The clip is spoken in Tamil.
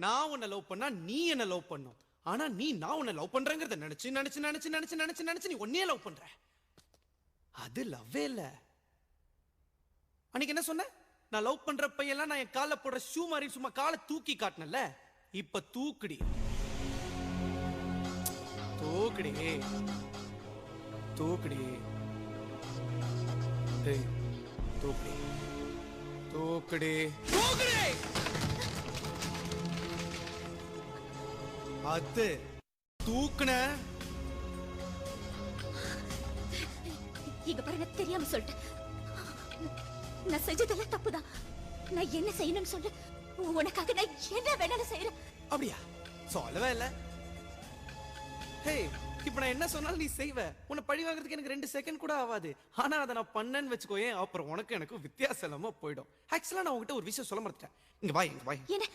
நான் உன்னை லவ் பண்ணா நீ என்ன லவ் பண்ணும். ஆனா நீ நான் உன்னை லவ் பண்றேங்கிறத நினைச்சு நினைச்சு நினைச்சு நினைச்சு நினைச்சு நினைச்சு நீ உன்னையே லவ் பண்ற. அது லவ்வே இல்ல. அன்னைக்கு என்ன சொன்ன? நான் லவ் பண்ற பையெல்லாம் நான் என் கால போடுற ஷூ மாதிரி சும்மா காலை தூக்கி காட்டினல. இப்ப தூக்குடி தூக்குடி தூக்குடி தூக்குடி தூக்குடி தூக்குடி. அது தூக்குன. இங்க பாருங்க, தெரியாம சொல்லிட்டேன். நான் செஞ்சதெல்லாம் தப்புதான். நான் என்ன செய்யணும்னு சொல்லு. உனக்காக நான் என்ன வேணாலும் செய்யறேன். அப்படியா? சொல்லவே இல்ல. ஹே, இப்ப நான் என்ன சொன்னாலும் நீ செய்வ. உன்னை பழி வாங்குறதுக்கு எனக்கு 2 செகண்ட் கூட ஆகாது. ஆனா அதை நான் பண்ணேன்னு வச்சுக்கோயே, அப்புறம் உனக்கு எனக்கு வித்தியாசம் இல்லாம போயிடும். ஆக்சுவலா நான் உங்ககிட்ட ஒரு விஷயம் சொல்ல மறந்துட்டேன். இங்க வா, இங்க வா. என்ன?